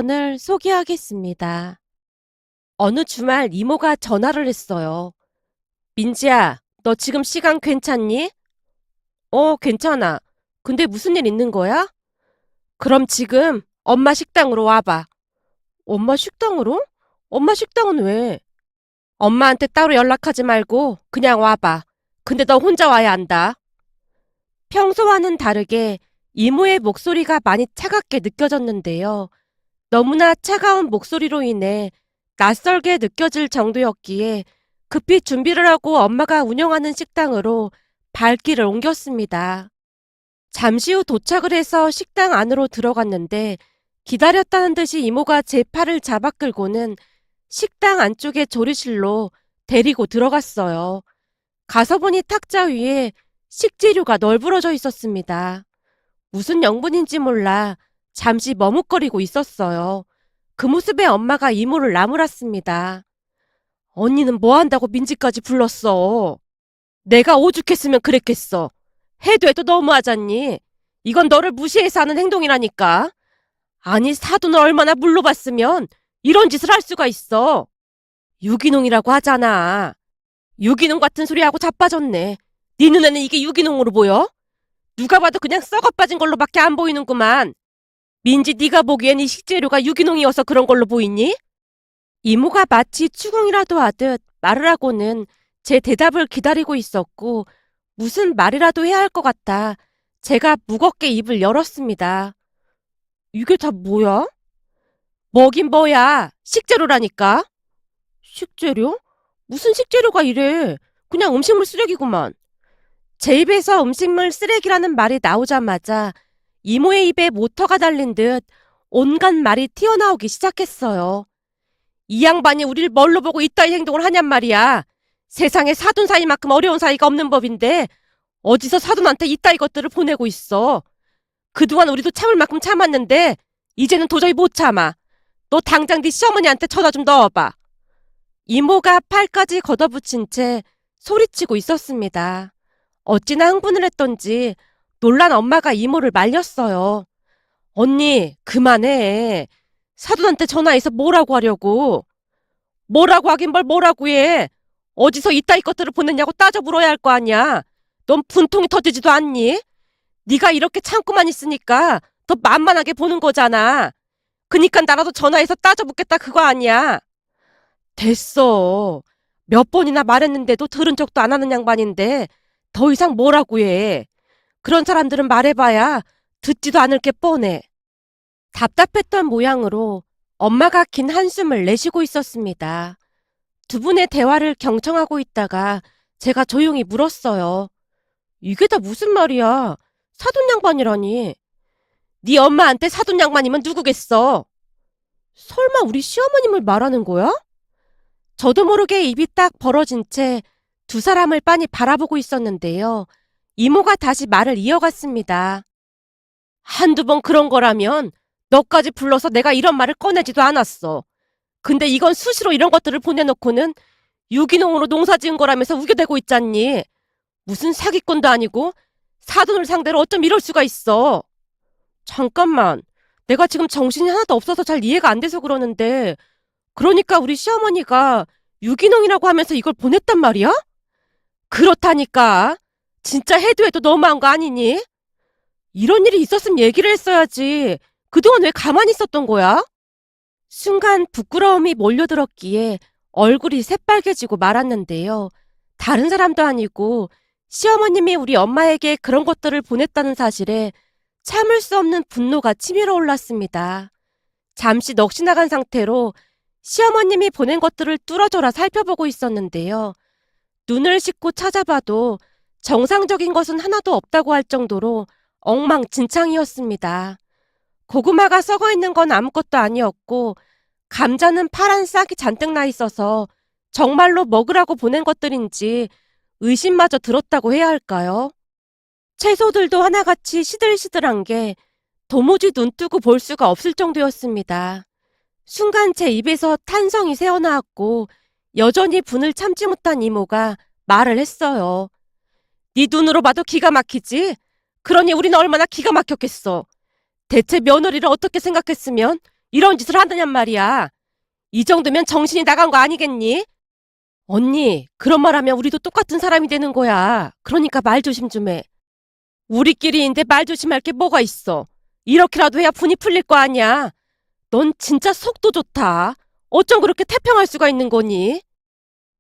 사연을 소개하겠습니다. 어느 주말 이모가 전화를 했어요. 민지야, 너 지금 시간 괜찮니? 괜찮아. 근데 무슨 일 있는 거야? 그럼 지금 엄마 식당으로 와봐. 엄마 식당으로? 엄마 식당은 왜? 엄마한테 따로 연락하지 말고 그냥 와봐. 근데 너 혼자 와야 한다. 평소와는 다르게 이모의 목소리가 많이 차갑게 느껴졌는데요. 너무나 차가운 목소리로 인해 낯설게 느껴질 정도였기에 급히 준비를 하고 엄마가 운영하는 식당으로 발길을 옮겼습니다. 잠시 후 도착을 해서 식당 안으로 들어갔는데 기다렸다는 듯이 이모가 제 팔을 잡아 끌고는 식당 안쪽의 조리실로 데리고 들어갔어요. 가서 보니 탁자 위에 식재료가 널브러져 있었습니다. 무슨 영분인지 몰라 잠시 머뭇거리고 있었어요. 그 모습에 엄마가 이모를 나무랐습니다. 언니는 뭐 한다고 민지까지 불렀어? 내가 오죽했으면 그랬겠어. 해도 해도 너무하잖니. 이건 너를 무시해서 하는 행동이라니까. 아니 사돈을 얼마나 물러봤으면 이런 짓을 할 수가 있어. 유기농이라고 하잖아. 유기농 같은 소리 하고 자빠졌네. 네 눈에는 이게 유기농으로 보여? 누가 봐도 그냥 썩어 빠진 걸로밖에 안 보이는구만. 민지 네가 보기엔 이 식재료가 유기농이어서 그런 걸로 보이니? 이모가 마치 추궁이라도 하듯 말을 하고는 제 대답을 기다리고 있었고 무슨 말이라도 해야 할 것 같아 제가 무겁게 입을 열었습니다. 이게 다 뭐야? 뭐긴 뭐야. 식재료라니까. 식재료? 무슨 식재료가 이래. 그냥 음식물 쓰레기구만. 제 입에서 음식물 쓰레기라는 말이 나오자마자 이모의 입에 모터가 달린 듯 온갖 말이 튀어나오기 시작했어요. 이 양반이 우리를 뭘로 보고 이따위 행동을 하냔 말이야. 세상에 사돈 사이만큼 어려운 사이가 없는 법인데 어디서 사돈한테 이따위 것들을 보내고 있어. 그동안 우리도 참을 만큼 참았는데 이제는 도저히 못 참아. 너 당장 네 시어머니한테 전화 좀 넣어봐. 이모가 팔까지 걷어붙인 채 소리치고 있었습니다. 어찌나 흥분을 했던지 놀란 엄마가 이모를 말렸어요. 언니, 그만해. 사돈한테 전화해서 뭐라고 하려고. 뭐라고 하긴 뭘 뭐라고 해. 어디서 이따위 것들을 보냈냐고 따져 물어야 할 거 아니야. 넌 분통이 터지지도 않니? 네가 이렇게 참고만 있으니까 더 만만하게 보는 거잖아. 그니까 나라도 전화해서 따져 묻겠다 그거 아니야. 됐어. 몇 번이나 말했는데도 들은 척도 안 하는 양반인데 더 이상 뭐라고 해. 그런 사람들은 말해봐야 듣지도 않을 게 뻔해. 답답했던 모양으로 엄마가 긴 한숨을 내쉬고 있었습니다. 두 분의 대화를 경청하고 있다가 제가 조용히 물었어요. 이게 다 무슨 말이야? 사돈 양반이라니. 네 엄마한테 사돈 양반이면 누구겠어? 설마 우리 시어머님을 말하는 거야? 저도 모르게 입이 딱 벌어진 채 두 사람을 빤히 바라보고 있었는데요. 이모가 다시 말을 이어갔습니다. 한두 번 그런 거라면 너까지 불러서 내가 이런 말을 꺼내지도 않았어. 근데 이건 수시로 이런 것들을 보내놓고는 유기농으로 농사 지은 거라면서 우겨대고 있잖니. 무슨 사기꾼도 아니고 사돈을 상대로 어쩜 이럴 수가 있어. 잠깐만. 내가 지금 정신이 하나도 없어서 잘 이해가 안 돼서 그러는데 그러니까 우리 시어머니가 유기농이라고 하면서 이걸 보냈단 말이야? 그렇다니까. 진짜 해도 해도 너무한 거 아니니? 이런 일이 있었으면 얘기를 했어야지. 그동안 왜 가만히 있었던 거야? 순간 부끄러움이 몰려들었기에 얼굴이 새빨개지고 말았는데요. 다른 사람도 아니고 시어머님이 우리 엄마에게 그런 것들을 보냈다는 사실에 참을 수 없는 분노가 치밀어 올랐습니다. 잠시 넋이 나간 상태로 시어머님이 보낸 것들을 뚫어져라 살펴보고 있었는데요. 눈을 씻고 찾아봐도 정상적인 것은 하나도 없다고 할 정도로 엉망진창이었습니다. 고구마가 썩어 있는 건 아무것도 아니었고 감자는 파란 싹이 잔뜩 나 있어서 정말로 먹으라고 보낸 것들인지 의심마저 들었다고 해야 할까요? 채소들도 하나같이 시들시들한 게 도무지 눈 뜨고 볼 수가 없을 정도였습니다. 순간 제 입에서 탄성이 새어나왔고 여전히 분을 참지 못한 이모가 말을 했어요. 네 눈으로 봐도 기가 막히지? 그러니 우리는 얼마나 기가 막혔겠어. 대체 며느리를 어떻게 생각했으면 이런 짓을 한다냔 말이야. 이 정도면 정신이 나간 거 아니겠니? 언니, 그런 말 하면 우리도 똑같은 사람이 되는 거야. 그러니까 말 조심 좀 해. 우리끼리인데 말 조심할 게 뭐가 있어. 이렇게라도 해야 분이 풀릴 거 아니야. 넌 진짜 속도 좋다. 어쩜 그렇게 태평할 수가 있는 거니?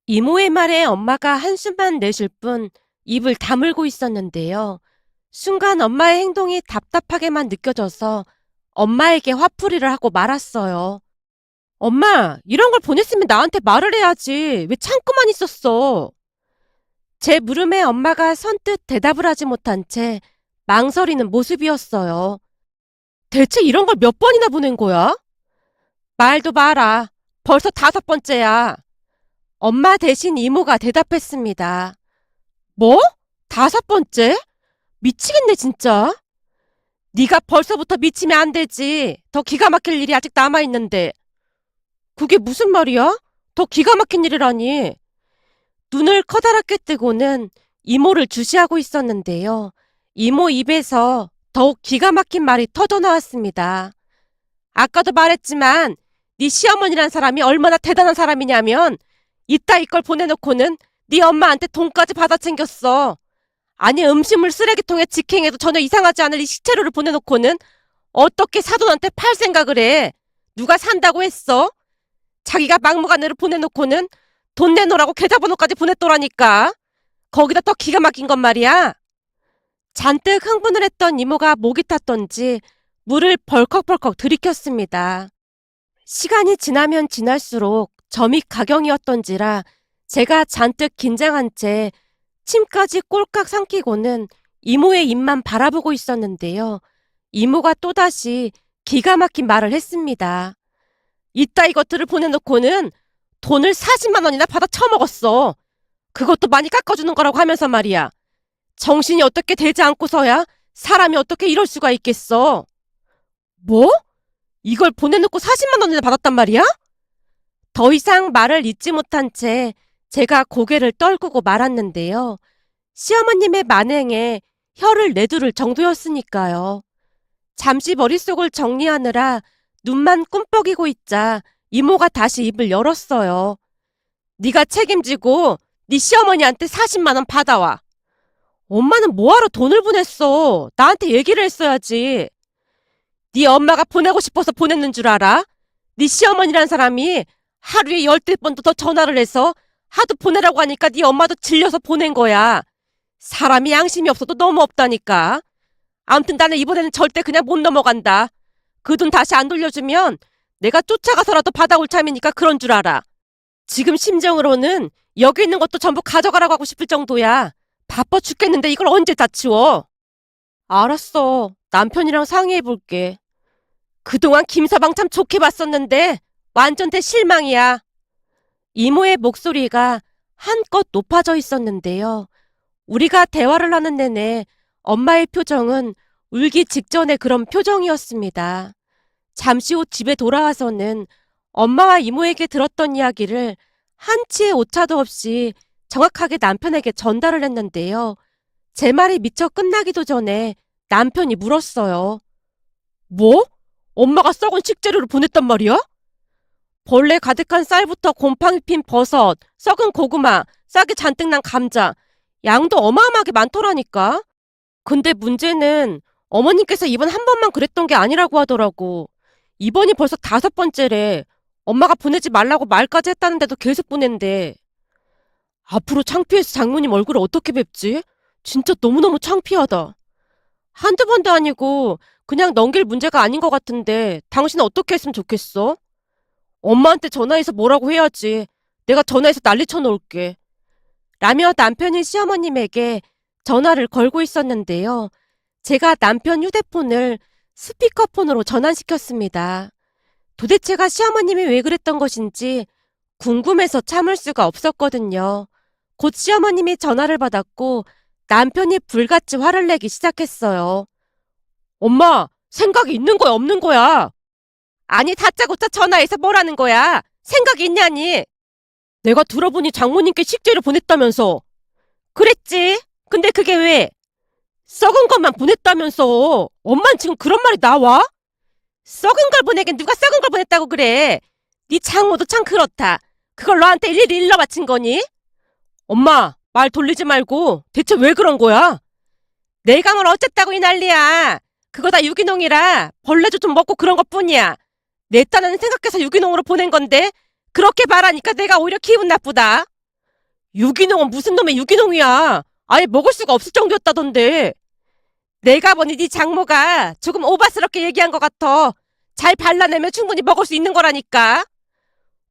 이모의 말에 엄마가 한숨만 내쉴 뿐 입을 다물고 있었는데요. 순간 엄마의 행동이 답답하게만 느껴져서 엄마에게 화풀이를 하고 말았어요. 엄마, 이런 걸 보냈으면 나한테 말을 해야지. 왜 참고만 있었어? 제 물음에 엄마가 선뜻 대답을 하지 못한 채 망설이는 모습이었어요. 대체 이런 걸 몇 번이나 보낸 거야? 말도 마라. 벌써 5번째야. 엄마 대신 이모가 대답했습니다. 뭐? 5번째? 미치겠네 진짜. 네가 벌써부터 미치면 안 되지. 더 기가 막힐 일이 아직 남아있는데. 그게 무슨 말이야? 더 기가 막힌 일이라니. 눈을 커다랗게 뜨고는 이모를 주시하고 있었는데요. 이모 입에서 더욱 기가 막힌 말이 터져나왔습니다. 아까도 말했지만 네 시어머니란 사람이 얼마나 대단한 사람이냐면 이따위 걸 보내놓고는 네 엄마한테 돈까지 받아 챙겼어. 아니 음식물 쓰레기통에 직행해도 전혀 이상하지 않을 이 식재료를 보내놓고는 어떻게 사돈한테 팔 생각을 해. 누가 산다고 했어? 자기가 막무가내로 보내놓고는 돈 내놓으라고 계좌번호까지 보냈더라니까. 거기다 더 기가 막힌 건 말이야. 잔뜩 흥분을 했던 이모가 목이 탔던지 물을 벌컥벌컥 들이켰습니다. 시간이 지나면 지날수록 점이 가경이었던지라 제가 잔뜩 긴장한 채 침까지 꼴깍 삼키고는 이모의 입만 바라보고 있었는데요. 이모가 또다시 기가 막힌 말을 했습니다. 이따위 것들을 보내놓고는 돈을 40만 원이나 받아 처먹었어. 그것도 많이 깎아주는 거라고 하면서 말이야. 정신이 어떻게 되지 않고서야 사람이 어떻게 이럴 수가 있겠어. 뭐? 이걸 보내놓고 40만 원이나 받았단 말이야? 더 이상 말을 잇지 못한 채 제가 고개를 떨구고 말았는데요. 시어머님의 만행에 혀를 내두를 정도였으니까요. 잠시 머릿속을 정리하느라 눈만 꿈뻑이고 있자 이모가 다시 입을 열었어요. 네가 책임지고 네 시어머니한테 40만 원 받아와. 엄마는 뭐하러 돈을 보냈어? 나한테 얘기를 했어야지. 네 엄마가 보내고 싶어서 보냈는 줄 알아? 네 시어머니란 사람이 하루에 10번도 더 전화를 해서 하도 보내라고 하니까 네 엄마도 질려서 보낸 거야. 사람이 양심이 없어도 너무 없다니까. 아무튼 나는 이번에는 절대 그냥 못 넘어간다. 그 돈 다시 안 돌려주면 내가 쫓아가서라도 받아올 참이니까 그런 줄 알아. 지금 심정으로는 여기 있는 것도 전부 가져가라고 하고 싶을 정도야. 바빠 죽겠는데 이걸 언제 다 치워? 알았어. 남편이랑 상의해볼게. 그동안 김서방 참 좋게 봤었는데 완전 대실망이야. 이모의 목소리가 한껏 높아져 있었는데요. 우리가 대화를 하는 내내 엄마의 표정은 울기 직전의 그런 표정이었습니다. 잠시 후 집에 돌아와서는 엄마와 이모에게 들었던 이야기를 한치의 오차도 없이 정확하게 남편에게 전달을 했는데요. 제 말이 미처 끝나기도 전에 남편이 물었어요. 뭐? 엄마가 썩은 식재료를 보냈단 말이야? 벌레 가득한 쌀부터 곰팡이 핀 버섯, 썩은 고구마, 싹이 잔뜩 난 감자, 양도 어마어마하게 많더라니까. 근데 문제는 어머님께서 이번 한 번만 그랬던 게 아니라고 하더라고. 이번이 벌써 5번째래. 엄마가 보내지 말라고 말까지 했다는데도 계속 보낸대. 앞으로 창피해서 장모님 얼굴을 어떻게 뵙지? 진짜 너무너무 창피하다. 한두 번도 아니고 그냥 넘길 문제가 아닌 것 같은데 당신은 어떻게 했으면 좋겠어? 엄마한테 전화해서 뭐라고 해야지. 내가 전화해서 난리 쳐놓을게. 라며 남편이 시어머님에게 전화를 걸고 있었는데요. 제가 남편 휴대폰을 스피커폰으로 전환시켰습니다. 도대체가 시어머님이 왜 그랬던 것인지 궁금해서 참을 수가 없었거든요. 곧 시어머님이 전화를 받았고 남편이 불같이 화를 내기 시작했어요. 엄마, 생각이 있는 거야, 없는 거야? 아니, 다짜고짜 전화해서 뭐라는 거야? 생각이 있냐니? 내가 들어보니 장모님께 식재료 보냈다면서. 그랬지. 근데 그게 왜? 썩은 것만 보냈다면서. 엄만 지금 그런 말이 나와? 썩은 걸 보내긴 누가 썩은 걸 보냈다고 그래. 네 장모도 참 그렇다. 그걸 너한테 일일이 일러 바친 거니? 엄마, 말 돌리지 말고 대체 왜 그런 거야? 내가 뭘 어쨌다고 이 난리야. 그거 다 유기농이라 벌레도 좀 먹고 그런 것뿐이야. 내 딴에는 생각해서 유기농으로 보낸 건데 그렇게 말하니까 내가 오히려 기분 나쁘다. 유기농은 무슨 놈의 유기농이야. 아예 먹을 수가 없을 정도였다던데. 내가 보니 네 장모가 조금 오바스럽게 얘기한 것 같아. 잘 발라내면 충분히 먹을 수 있는 거라니까.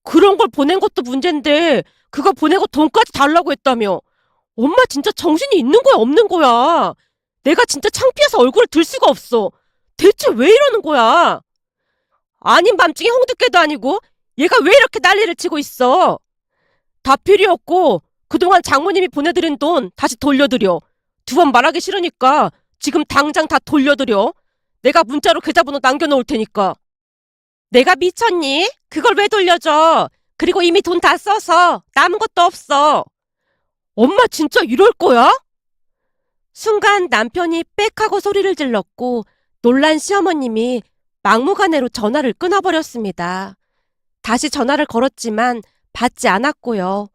그런 걸 보낸 것도 문제인데 그거 보내고 돈까지 달라고 했다며. 엄마 진짜 정신이 있는 거야 없는 거야. 내가 진짜 창피해서 얼굴을 들 수가 없어. 대체 왜 이러는 거야? 아닌 밤중에 홍두깨도 아니고 얘가 왜 이렇게 난리를 치고 있어? 다 필요 없고 그동안 장모님이 보내드린 돈 다시 돌려드려. 두 번 말하기 싫으니까 지금 당장 다 돌려드려. 내가 문자로 계좌번호 남겨놓을 테니까. 내가 미쳤니? 그걸 왜 돌려줘? 그리고 이미 돈 다 써서 남은 것도 없어. 엄마 진짜 이럴 거야? 순간 남편이 빽 하고 소리를 질렀고 놀란 시어머님이 막무가내로 전화를 끊어버렸습니다. 다시 전화를 걸었지만 받지 않았고요.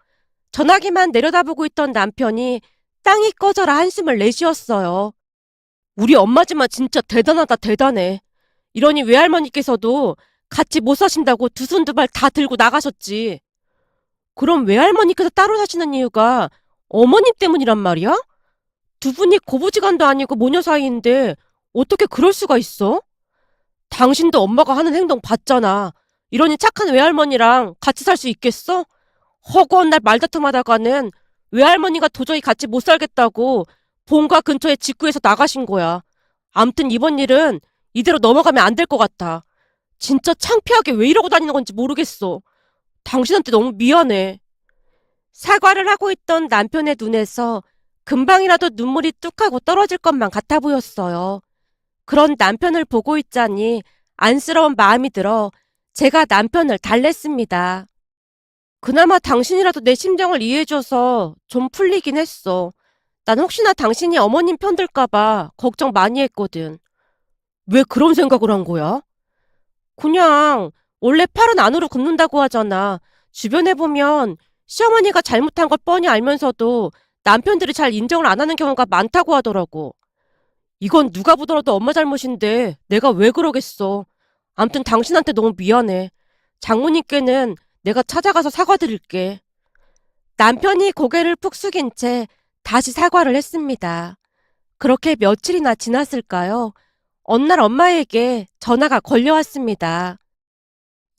전화기만 내려다보고 있던 남편이 땅이 꺼져라 한숨을 내쉬었어요. 우리 엄마지만 진짜 대단하다 대단해. 이러니 외할머니께서도 같이 못 사신다고 두 손 두 발 다 들고 나가셨지. 그럼 외할머니께서 따로 사시는 이유가 어머님 때문이란 말이야? 두 분이 고부지간도 아니고 모녀 사이인데 어떻게 그럴 수가 있어? 당신도 엄마가 하는 행동 봤잖아. 이러니 착한 외할머니랑 같이 살 수 있겠어? 허구한 날 말다툼하다가는 외할머니가 도저히 같이 못 살겠다고 본가 근처에 직구해서 나가신 거야. 암튼 이번 일은 이대로 넘어가면 안 될 것 같아. 진짜 창피하게 왜 이러고 다니는 건지 모르겠어. 당신한테 너무 미안해. 사과를 하고 있던 남편의 눈에서 금방이라도 눈물이 뚝 하고 떨어질 것만 같아 보였어요. 그런 남편을 보고 있자니 안쓰러운 마음이 들어 제가 남편을 달랬습니다. 그나마 당신이라도 내 심정을 이해해줘서 좀 풀리긴 했어. 난 혹시나 당신이 어머님 편들까봐 걱정 많이 했거든. 왜 그런 생각을 한 거야? 그냥 원래 팔은 안으로 굽는다고 하잖아. 주변에 보면 시어머니가 잘못한 걸 뻔히 알면서도 남편들이 잘 인정을 안 하는 경우가 많다고 하더라고. 이건 누가 보더라도 엄마 잘못인데 내가 왜 그러겠어. 암튼 당신한테 너무 미안해. 장모님께는 내가 찾아가서 사과드릴게. 남편이 고개를 푹 숙인 채 다시 사과를 했습니다. 그렇게 며칠이나 지났을까요? 어느 날 엄마에게 전화가 걸려왔습니다.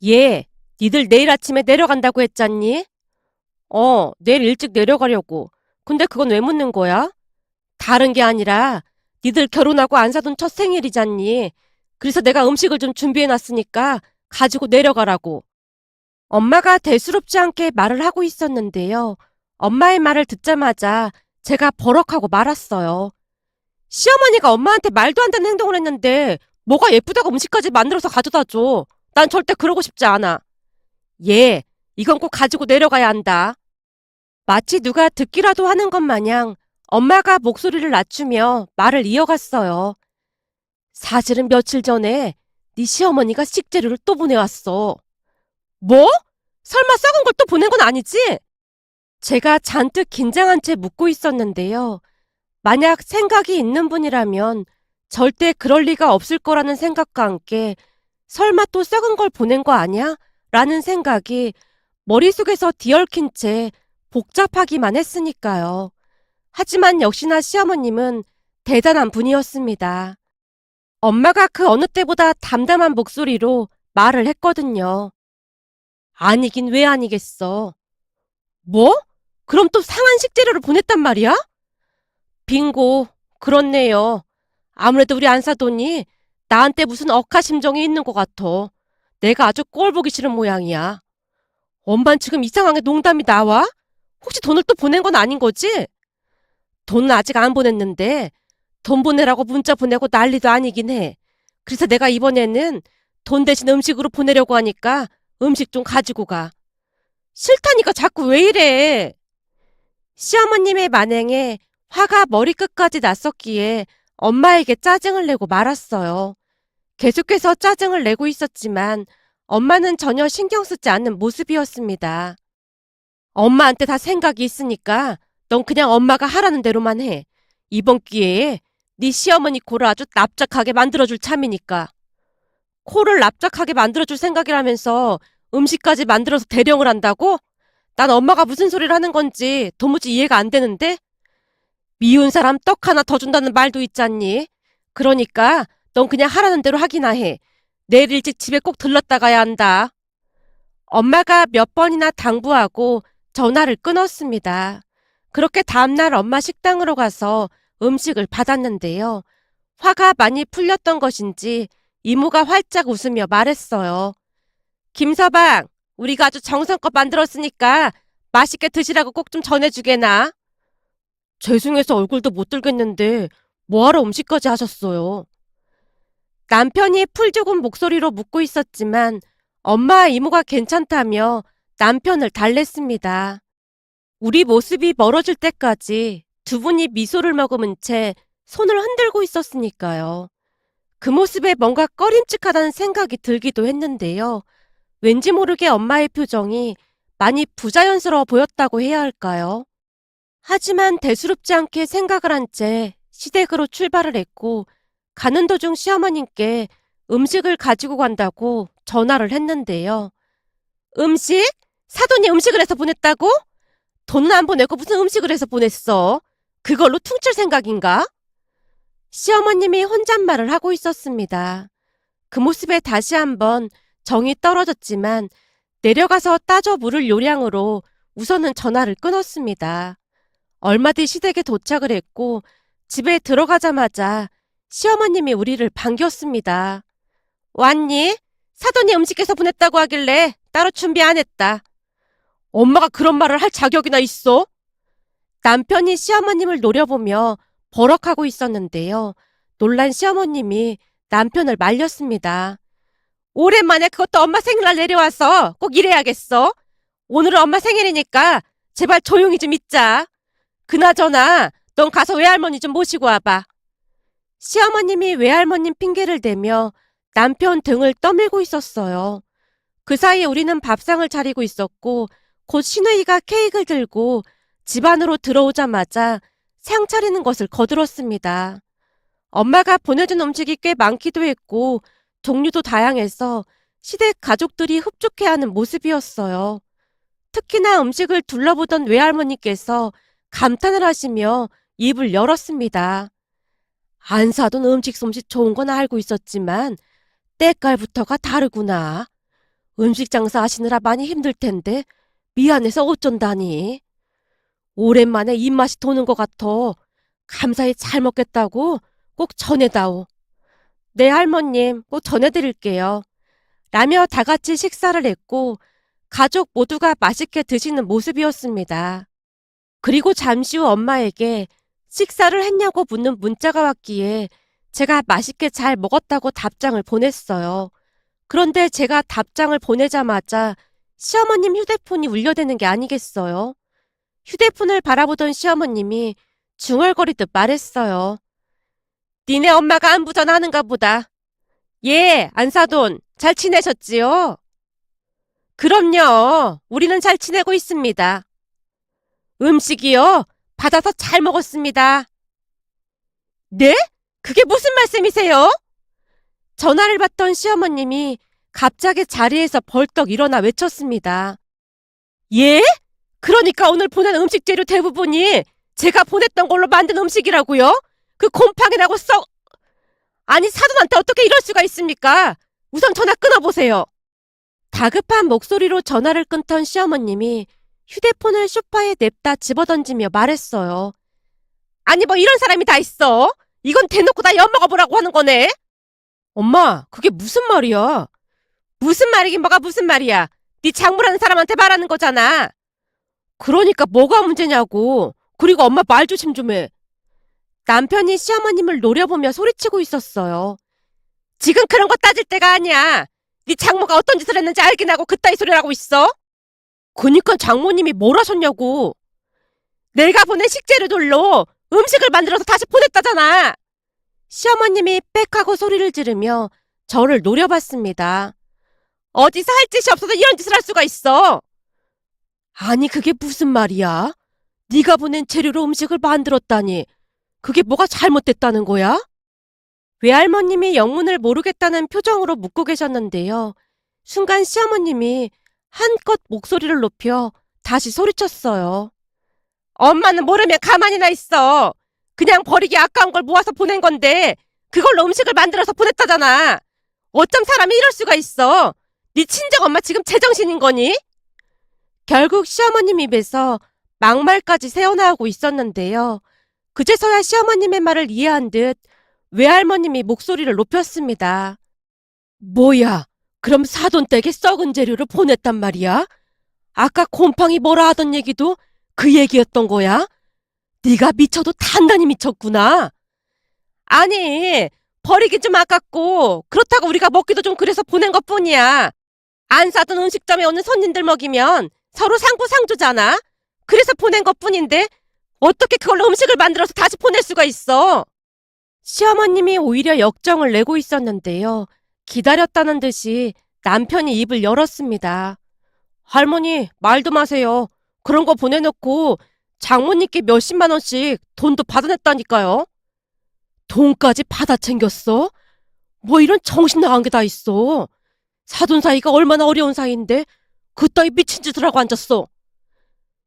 얘, 니들 내일 아침에 내려간다고 했잖니? 내일 일찍 내려가려고. 근데 그건 왜 묻는 거야? 다른 게 아니라 니들 결혼하고 안 사둔 첫 생일이잖니. 그래서 내가 음식을 좀 준비해놨으니까 가지고 내려가라고. 엄마가 대수롭지 않게 말을 하고 있었는데요. 엄마의 말을 듣자마자 제가 버럭하고 말았어요. 시어머니가 엄마한테 말도 안 되는 행동을 했는데 뭐가 예쁘다고 음식까지 만들어서 가져다 줘. 난 절대 그러고 싶지 않아. 얘, 이건 꼭 가지고 내려가야 한다. 마치 누가 듣기라도 하는 것 마냥 엄마가 목소리를 낮추며 말을 이어갔어요. 사실은 며칠 전에 네 시어머니가 식재료를 또 보내왔어. 뭐? 설마 썩은 걸 또 보낸 건 아니지? 제가 잔뜩 긴장한 채 묻고 있었는데요. 만약 생각이 있는 분이라면 절대 그럴 리가 없을 거라는 생각과 함께 설마 또 썩은 걸 보낸 거 아니야? 라는 생각이 머릿속에서 뒤얽힌 채 복잡하기만 했으니까요. 하지만 역시나 시어머님은 대단한 분이었습니다. 엄마가 그 어느 때보다 담담한 목소리로 말을 했거든요. 아니긴 왜 아니겠어. 뭐? 그럼 또 상한 식재료를 보냈단 말이야? 빙고, 그렇네요. 아무래도 우리 안사돈이 나한테 무슨 억하심정이 있는 것 같아. 내가 아주 꼴 보기 싫은 모양이야. 엄만 지금 이상하게 농담이 나와? 혹시 돈을 또 보낸 건 아닌 거지? 돈은 아직 안 보냈는데 돈 보내라고 문자 보내고 난리도 아니긴 해. 그래서 내가 이번에는 돈 대신 음식으로 보내려고 하니까 음식 좀 가지고 가. 싫다니까 자꾸 왜 이래? 시어머님의 만행에 화가 머리끝까지 났었기에 엄마에게 짜증을 내고 말았어요. 계속해서 짜증을 내고 있었지만 엄마는 전혀 신경 쓰지 않는 모습이었습니다. 엄마한테 다 생각이 있으니까 넌 그냥 엄마가 하라는 대로만 해. 이번 기회에 네 시어머니 코를 아주 납작하게 만들어줄 참이니까. 코를 납작하게 만들어줄 생각이라면서 음식까지 만들어서 대령을 한다고? 난 엄마가 무슨 소리를 하는 건지 도무지 이해가 안 되는데? 미운 사람 떡 하나 더 준다는 말도 있잖니? 그러니까 넌 그냥 하라는 대로 하기나 해. 내일 일찍 집에 꼭 들렀다 가야 한다. 엄마가 몇 번이나 당부하고 전화를 끊었습니다. 그렇게 다음날 엄마 식당으로 가서 음식을 받았는데요. 화가 많이 풀렸던 것인지 이모가 활짝 웃으며 말했어요. 김서방, 우리가 아주 정성껏 만들었으니까 맛있게 드시라고 꼭 좀 전해주게나. 죄송해서 얼굴도 못 들겠는데 뭐하러 음식까지 하셨어요? 남편이 풀 죽은 목소리로 묻고 있었지만 엄마와 이모가 괜찮다며 남편을 달랬습니다. 우리 모습이 멀어질 때까지 두 분이 미소를 머금은 채 손을 흔들고 있었으니까요. 그 모습에 뭔가 꺼림칙하다는 생각이 들기도 했는데요. 왠지 모르게 엄마의 표정이 많이 부자연스러워 보였다고 해야 할까요? 하지만 대수롭지 않게 생각을 한 채 시댁으로 출발을 했고 가는 도중 시어머님께 음식을 가지고 간다고 전화를 했는데요. 음식? 사돈이 음식을 해서 보냈다고? 돈은 안 보내고 무슨 음식을 해서 보냈어? 그걸로 퉁칠 생각인가? 시어머님이 혼잣말을 하고 있었습니다. 그 모습에 다시 한번 정이 떨어졌지만 내려가서 따져 물을 요량으로 우선은 전화를 끊었습니다. 얼마 뒤 시댁에 도착을 했고 집에 들어가자마자 시어머님이 우리를 반겼습니다. 왔니? 사돈이 음식해서 보냈다고 하길래 따로 준비 안 했다. 엄마가 그런 말을 할 자격이나 있어? 남편이 시어머님을 노려보며 버럭하고 있었는데요. 놀란 시어머님이 남편을 말렸습니다. 오랜만에 그것도 엄마 생일날 내려와서 꼭 이래야겠어. 오늘은 엄마 생일이니까 제발 조용히 좀 있자. 그나저나 넌 가서 외할머니 좀 모시고 와봐. 시어머님이 외할머님 핑계를 대며 남편 등을 떠밀고 있었어요. 그 사이에 우리는 밥상을 차리고 있었고 곧 시누이가 케이크를 들고 집 안으로 들어오자마자 상 차리는 것을 거들었습니다. 엄마가 보내준 음식이 꽤 많기도 했고 종류도 다양해서 시댁 가족들이 흡족해하는 모습이었어요. 특히나 음식을 둘러보던 외할머니께서 감탄을 하시며 입을 열었습니다. 안 사돈 음식 솜씨 좋은 건 알고 있었지만 때깔부터가 다르구나. 음식 장사 하시느라 많이 힘들 텐데 미안해서 어쩐다니. 오랜만에 입맛이 도는 것 같아. 감사히 잘 먹겠다고 꼭 전해다오. 네 할머님, 꼭 전해드릴게요. 라며 다 같이 식사를 했고 가족 모두가 맛있게 드시는 모습이었습니다. 그리고 잠시 후 엄마에게 식사를 했냐고 묻는 문자가 왔기에 제가 맛있게 잘 먹었다고 답장을 보냈어요. 그런데 제가 답장을 보내자마자 시어머님 휴대폰이 울려대는 게 아니겠어요? 휴대폰을 바라보던 시어머님이 중얼거리듯 말했어요. 니네 엄마가 안부 전하는가 보다. 예, 안사돈, 잘 지내셨지요? 그럼요, 우리는 잘 지내고 있습니다. 음식이요? 받아서 잘 먹었습니다. 네? 그게 무슨 말씀이세요? 전화를 받던 시어머님이 갑자기 자리에서 벌떡 일어나 외쳤습니다. 예? 그러니까 오늘 보낸 음식 재료 대부분이 제가 보냈던 걸로 만든 음식이라고요? 그 곰팡이 나고 아니 사돈한테 어떻게 이럴 수가 있습니까? 우선 전화 끊어보세요. 다급한 목소리로 전화를 끊던 시어머님이 휴대폰을 소파에 냅다 집어던지며 말했어요. 아니 뭐 이런 사람이 다 있어? 이건 대놓고 나 엿먹어보라고 하는 거네? 엄마, 그게 무슨 말이야? 무슨 말이긴 뭐가 무슨 말이야? 네 장모라는 사람한테 말하는 거잖아. 그러니까 뭐가 문제냐고. 그리고 엄마 말 조심 좀 해. 남편이 시어머님을 노려보며 소리치고 있었어요. 지금 그런 거 따질 때가 아니야. 네 장모가 어떤 짓을 했는지 알긴 하고 그따위 소리를 하고 있어? 그니까 장모님이 뭘 하셨냐고. 내가 보낸 식재료들로 음식을 만들어서 다시 보냈다잖아. 시어머님이 빽하고 소리를 지르며 저를 노려봤습니다. 어디서 할 짓이 없어서 이런 짓을 할 수가 있어? 아니, 그게 무슨 말이야? 네가 보낸 재료로 음식을 만들었다니. 그게 뭐가 잘못됐다는 거야? 외할머님이 영문을 모르겠다는 표정으로 묻고 계셨는데요. 순간 시어머님이 한껏 목소리를 높여 다시 소리쳤어요. 엄마는 모르면 가만히나 있어. 그냥 버리기 아까운 걸 모아서 보낸 건데 그걸로 음식을 만들어서 보냈다잖아. 어쩜 사람이 이럴 수가 있어. 네 친정 엄마 지금 제정신인 거니? 결국 시어머님 입에서 막말까지 새어나오고 있었는데요. 그제서야 시어머님의 말을 이해한 듯 외할머님이 목소리를 높였습니다. 뭐야, 그럼 사돈댁에 썩은 재료를 보냈단 말이야? 아까 곰팡이 뭐라 하던 얘기도 그 얘기였던 거야? 네가 미쳐도 단단히 미쳤구나. 아니, 버리기 좀 아깝고 그렇다고 우리가 먹기도 좀 그래서 보낸 것뿐이야. 안 사던 음식점에 오는 손님들 먹이면 서로 상부상조잖아. 그래서 보낸 것뿐인데 어떻게 그걸로 음식을 만들어서 다시 보낼 수가 있어? 시어머님이 오히려 역정을 내고 있었는데요. 기다렸다는 듯이 남편이 입을 열었습니다. 할머니, 말도 마세요. 그런 거 보내놓고 장모님께 몇십만 원씩 돈도 받아냈다니까요. 돈까지 받아 챙겼어? 뭐 이런 정신 나간 게 다 있어. 사돈 사이가 얼마나 어려운 사이인데 그따위 미친 짓을 하고 앉았어.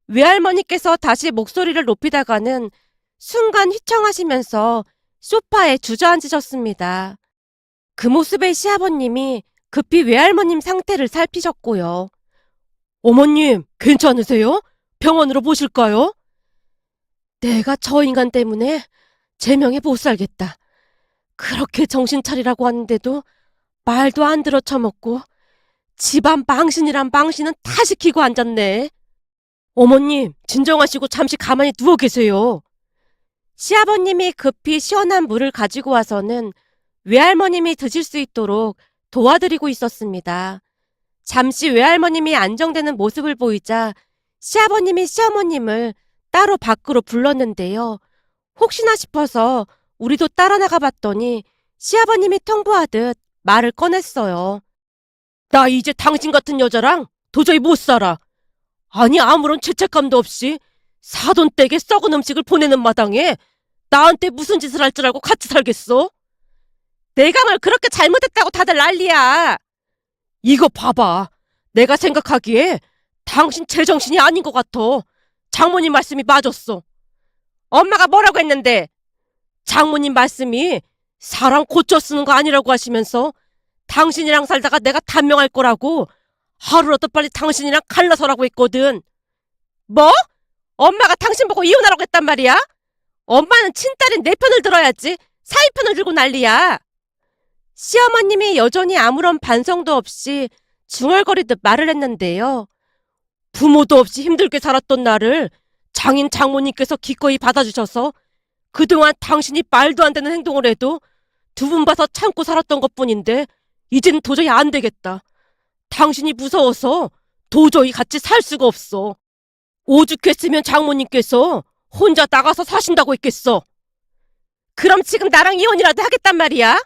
외할머니께서 다시 목소리를 높이다가는 순간 휘청하시면서 소파에 주저앉으셨습니다. 그 모습에 시아버님이 급히 외할머님 상태를 살피셨고요. 어머님, 괜찮으세요? 병원으로 모실까요? 내가 저 인간 때문에 제명에 못 살겠다. 그렇게 정신 차리라고 하는데도 말도 안 들어 처먹고 집안 망신이란 망신은 다 시키고 앉았네. 어머님, 진정하시고 잠시 가만히 누워 계세요. 시아버님이 급히 시원한 물을 가지고 와서는 외할머님이 드실 수 있도록 도와드리고 있었습니다. 잠시 외할머님이 안정되는 모습을 보이자 시아버님이 시어머님을 따로 밖으로 불렀는데요. 혹시나 싶어서 우리도 따라 나가 봤더니 시아버님이 통보하듯 말을 꺼냈어요. 나 이제 당신 같은 여자랑 도저히 못 살아. 아니, 아무런 죄책감도 없이 사돈댁에 썩은 음식을 보내는 마당에 나한테 무슨 짓을 할 줄 알고 같이 살겠어? 내가 뭘 그렇게 잘못했다고 다들 난리야. 이거 봐봐. 내가 생각하기에 당신 제정신이 아닌 것 같아. 장모님 말씀이 맞았어. 엄마가 뭐라고 했는데? 장모님 말씀이 사람 고쳐 쓰는 거 아니라고 하시면서 당신이랑 살다가 내가 단명할 거라고 하루라도 빨리 당신이랑 갈라서라고 했거든. 뭐? 엄마가 당신 보고 이혼하라고 했단 말이야? 엄마는 친딸인 내 편을 들어야지 사위 편을 들고 난리야. 시어머님이 여전히 아무런 반성도 없이 중얼거리듯 말을 했는데요. 부모도 없이 힘들게 살았던 나를 장인 장모님께서 기꺼이 받아주셔서 그동안 당신이 말도 안 되는 행동을 해도 두 분 봐서 참고 살았던 것뿐인데 이제는 도저히 안 되겠다. 당신이 무서워서 도저히 같이 살 수가 없어. 오죽했으면 장모님께서 혼자 나가서 사신다고 했겠어. 그럼 지금 나랑 이혼이라도 하겠단 말이야?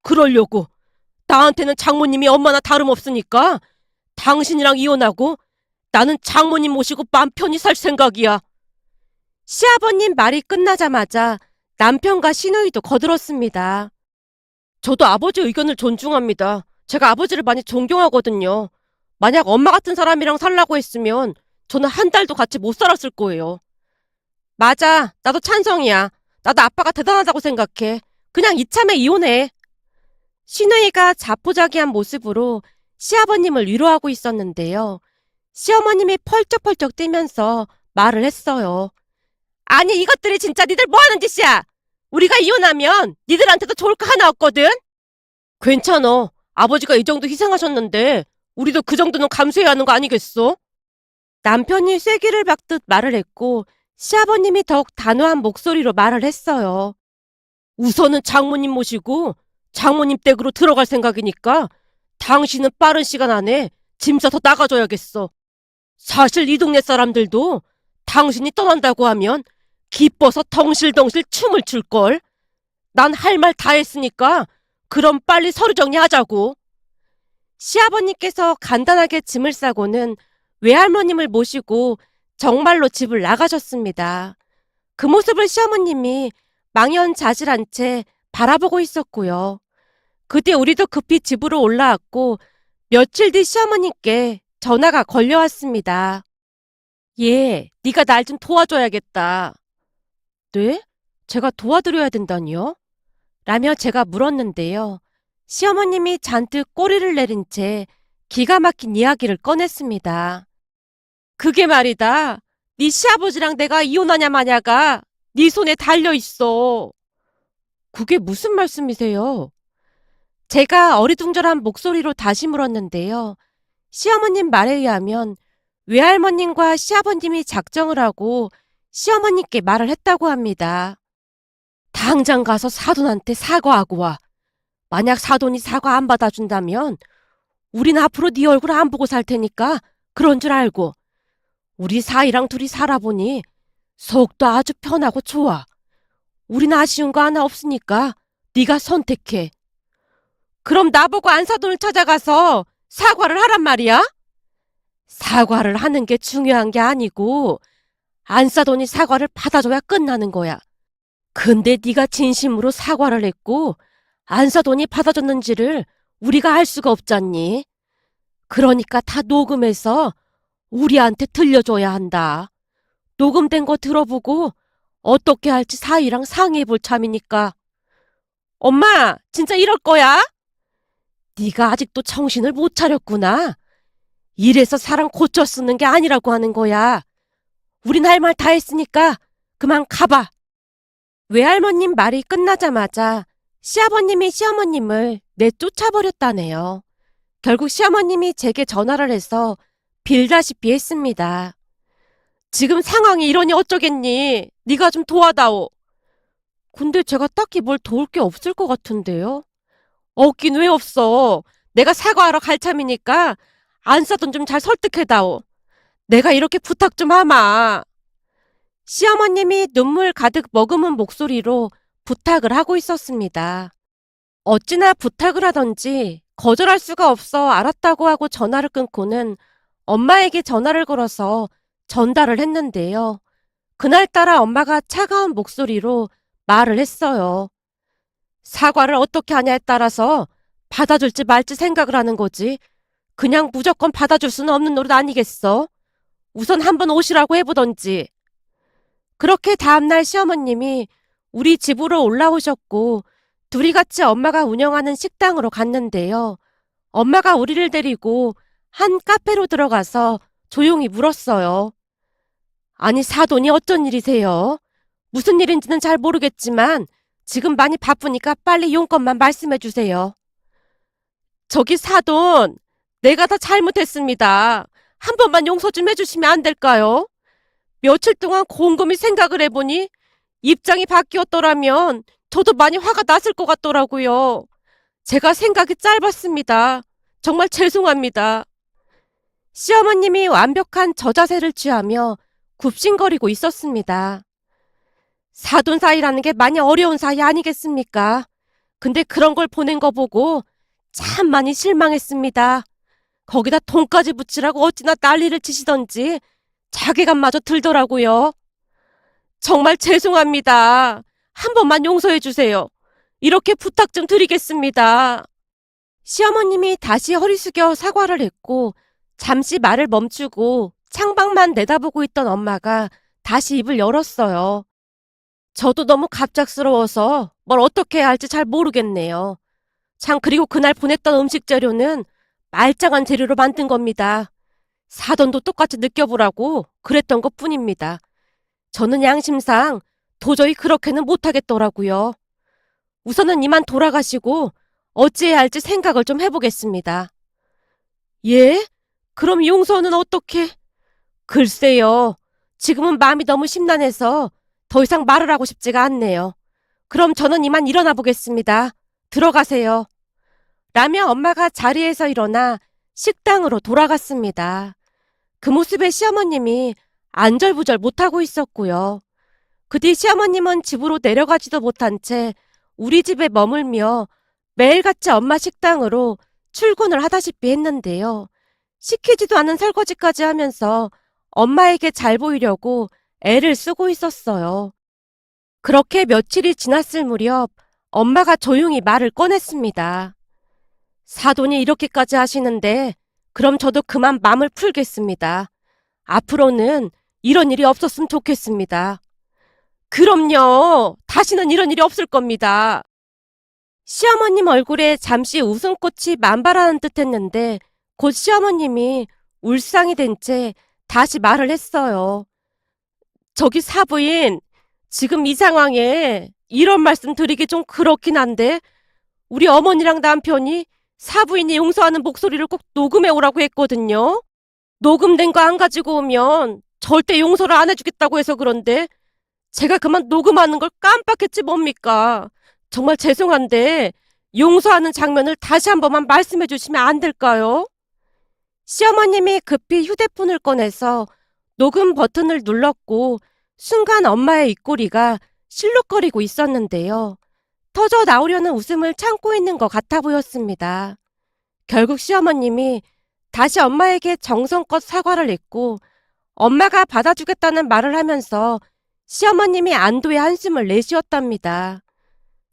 그러려고. 나한테는 장모님이 엄마나 다름없으니까 당신이랑 이혼하고 나는 장모님 모시고 맘 편히 살 생각이야. 시아버님 말이 끝나자마자 남편과 시누이도 거들었습니다. 저도 아버지 의견을 존중합니다. 제가 아버지를 많이 존경하거든요. 만약 엄마 같은 사람이랑 살라고 했으면 저는 한 달도 같이 못 살았을 거예요. 맞아. 나도 찬성이야. 나도 아빠가 대단하다고 생각해. 그냥 이참에 이혼해. 시누이가 자포자기한 모습으로 시아버님을 위로하고 있었는데요. 시어머님이 펄쩍펄쩍 뛰면서 말을 했어요. 아니, 이것들이 진짜 니들 뭐하는 짓이야? 우리가 이혼하면 니들한테도 좋을 거 하나 없거든? 괜찮아. 아버지가 이 정도 희생하셨는데 우리도 그 정도는 감수해야 하는 거 아니겠어? 남편이 쐐기를 박듯 말을 했고 시아버님이 더욱 단호한 목소리로 말을 했어요. 우선은 장모님 모시고 장모님 댁으로 들어갈 생각이니까 당신은 빠른 시간 안에 짐 싸서 나가줘야겠어. 사실 이 동네 사람들도 당신이 떠난다고 하면 기뻐서 덩실덩실 춤을 출걸. 난 할 말 다 했으니까 그럼 빨리 서류 정리하자고. 시아버님께서 간단하게 짐을 싸고는 외할머님을 모시고 정말로 집을 나가셨습니다. 그 모습을 시어머님이 망연자실한 채 바라보고 있었고요. 그때 우리도 급히 집으로 올라왔고 며칠 뒤 시어머님께 전화가 걸려왔습니다. 예, 네가 날 좀 도와줘야겠다. 네? 제가 도와드려야 된다니요? 라며 제가 물었는데요. 시어머님이 잔뜩 꼬리를 내린 채 기가 막힌 이야기를 꺼냈습니다. 그게 말이다. 네 시아버지랑 내가 이혼하냐 마냐가 네 손에 달려있어. 그게 무슨 말씀이세요? 제가 어리둥절한 목소리로 다시 물었는데요. 시어머님 말에 의하면 외할머님과 시아버님이 작정을 하고 시어머님께 말을 했다고 합니다. 당장 가서 사돈한테 사과하고 와. 만약 사돈이 사과 안 받아준다면 우린 앞으로 네 얼굴 안 보고 살 테니까 그런 줄 알고. 우리 사이랑 둘이 살아보니 속도 아주 편하고 좋아. 우린 아쉬운 거 하나 없으니까 네가 선택해. 그럼 나보고 안사돈을 찾아가서 사과를 하란 말이야? 사과를 하는 게 중요한 게 아니고 안사돈이 사과를 받아줘야 끝나는 거야. 근데 네가 진심으로 사과를 했고 안사돈이 받아줬는지를 우리가 알 수가 없잖니. 그러니까 다 녹음해서 우리한테 들려줘야 한다. 녹음된 거 들어보고 어떻게 할지 사이랑 상의해 볼 참이니까. 엄마, 진짜 이럴 거야? 네가 아직도 정신을 못 차렸구나. 이래서 사람 고쳐 쓰는 게 아니라고 하는 거야. 우린 할 말 다 했으니까 그만 가봐. 외할머님 말이 끝나자마자 시아버님이 시어머님을 내쫓아버렸다네요. 결국 시어머님이 제게 전화를 해서 빌다시피 했습니다. 지금 상황이 이러니 어쩌겠니? 네가 좀 도와다오. 근데 제가 딱히 뭘 도울 게 없을 것 같은데요? 없긴 왜 없어. 내가 사과하러 갈 참이니까 안사돈 좀 잘 설득해다오. 내가 이렇게 부탁 좀 하마. 시어머님이 눈물 가득 머금은 목소리로 부탁을 하고 있었습니다. 어찌나 부탁을 하던지 거절할 수가 없어 알았다고 하고 전화를 끊고는 엄마에게 전화를 걸어서 전달을 했는데요. 그날따라 엄마가 차가운 목소리로 말을 했어요. 사과를 어떻게 하냐에 따라서 받아줄지 말지 생각을 하는 거지. 그냥 무조건 받아줄 수는 없는 노릇 아니겠어? 우선 한번 오시라고 해보던지. 그렇게 다음날 시어머님이 우리 집으로 올라오셨고 둘이 같이 엄마가 운영하는 식당으로 갔는데요. 엄마가 우리를 데리고 한 카페로 들어가서 조용히 물었어요. 아니 사돈이 어쩐 일이세요? 무슨 일인지는 잘 모르겠지만 지금 많이 바쁘니까 빨리 용건만 말씀해 주세요. 저기 사돈, 내가 다 잘못했습니다. 한 번만 용서 좀 해주시면 안 될까요? 며칠 동안 곰곰이 생각을 해보니 입장이 바뀌었더라면 저도 많이 화가 났을 것 같더라고요. 제가 생각이 짧았습니다. 정말 죄송합니다. 시어머님이 완벽한 저자세를 취하며 굽신거리고 있었습니다. 사돈 사이라는 게 많이 어려운 사이 아니겠습니까? 근데 그런 걸 보낸 거 보고 참 많이 실망했습니다. 거기다 돈까지 붙이라고 어찌나 난리를 치시던지 자괴감마저 들더라고요. 정말 죄송합니다. 한 번만 용서해 주세요. 이렇게 부탁 좀 드리겠습니다. 시어머님이 다시 허리 숙여 사과를 했고 잠시 말을 멈추고 창밖만 내다보고 있던 엄마가 다시 입을 열었어요. 저도 너무 갑작스러워서 뭘 어떻게 해야 할지 잘 모르겠네요. 참 그리고 그날 보냈던 음식 재료는 말짱한 재료로 만든 겁니다. 사돈도 똑같이 느껴보라고 그랬던 것뿐입니다. 저는 양심상 도저히 그렇게는 못하겠더라고요. 우선은 이만 돌아가시고 어찌해야 할지 생각을 좀 해보겠습니다. 예? 그럼 용서는 어떻게? 글쎄요. 지금은 마음이 너무 심란해서 더 이상 말을 하고 싶지가 않네요. 그럼 저는 이만 일어나 보겠습니다. 들어가세요. 라며 엄마가 자리에서 일어나 식당으로 돌아갔습니다. 그 모습에 시어머님이 안절부절 못하고 있었고요. 그 뒤 시어머님은 집으로 내려가지도 못한 채 우리 집에 머물며 매일같이 엄마 식당으로 출근을 하다시피 했는데요. 시키지도 않은 설거지까지 하면서 엄마에게 잘 보이려고 애를 쓰고 있었어요. 그렇게 며칠이 지났을 무렵 엄마가 조용히 말을 꺼냈습니다. 사돈이 이렇게까지 하시는데 그럼 저도 그만 마음을 풀겠습니다. 앞으로는 이런 일이 없었으면 좋겠습니다. 그럼요. 다시는 이런 일이 없을 겁니다. 시어머님 얼굴에 잠시 웃음꽃이 만발하는 듯 했는데 곧 시어머님이 울상이 된 채 다시 말을 했어요. 저기 사부인, 지금 이 상황에 이런 말씀 드리기 좀 그렇긴 한데 우리 어머니랑 남편이 사부인이 용서하는 목소리를 꼭 녹음해 오라고 했거든요. 녹음된 거 안 가지고 오면 절대 용서를 안 해주겠다고 해서 그런데 제가 그만 녹음하는 걸 깜빡했지 뭡니까? 정말 죄송한데 용서하는 장면을 다시 한 번만 말씀해 주시면 안 될까요? 시어머님이 급히 휴대폰을 꺼내서 녹음 버튼을 눌렀고 순간 엄마의 입꼬리가 실룩거리고 있었는데요. 터져 나오려는 웃음을 참고 있는 것 같아 보였습니다. 결국 시어머님이 다시 엄마에게 정성껏 사과를 했고 엄마가 받아주겠다는 말을 하면서 시어머님이 안도의 한숨을 내쉬었답니다.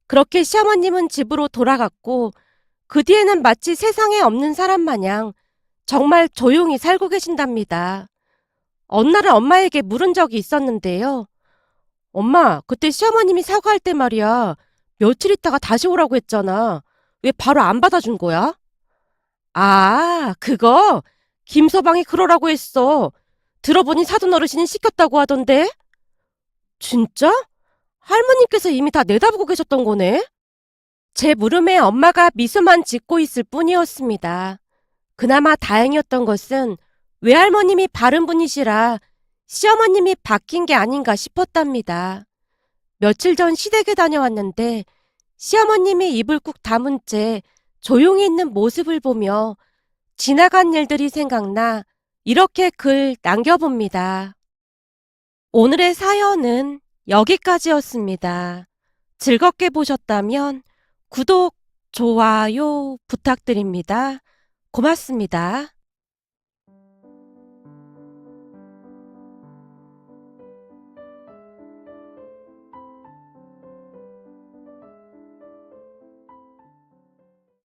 그렇게 시어머님은 집으로 돌아갔고 그 뒤에는 마치 세상에 없는 사람 마냥 정말 조용히 살고 계신답니다. 어느 날은 엄마에게 물은 적이 있었는데요. 엄마, 그때 시어머님이 사과할 때 말이야. 며칠 있다가 다시 오라고 했잖아. 왜 바로 안 받아준 거야? 아, 그거? 김서방이 그러라고 했어. 들어보니 사돈 어르신이 시켰다고 하던데? 진짜? 할머님께서 이미 다 내다보고 계셨던 거네? 제 물음에 엄마가 미소만 짓고 있을 뿐이었습니다. 그나마 다행이었던 것은 외할머님이 바른 분이시라 시어머님이 바뀐 게 아닌가 싶었답니다. 며칠 전 시댁에 다녀왔는데 시어머님이 입을 꾹 다문 채 조용히 있는 모습을 보며 지나간 일들이 생각나 이렇게 글 남겨봅니다. 오늘의 사연은 여기까지였습니다. 즐겁게 보셨다면 구독, 좋아요 부탁드립니다. 고맙습니다.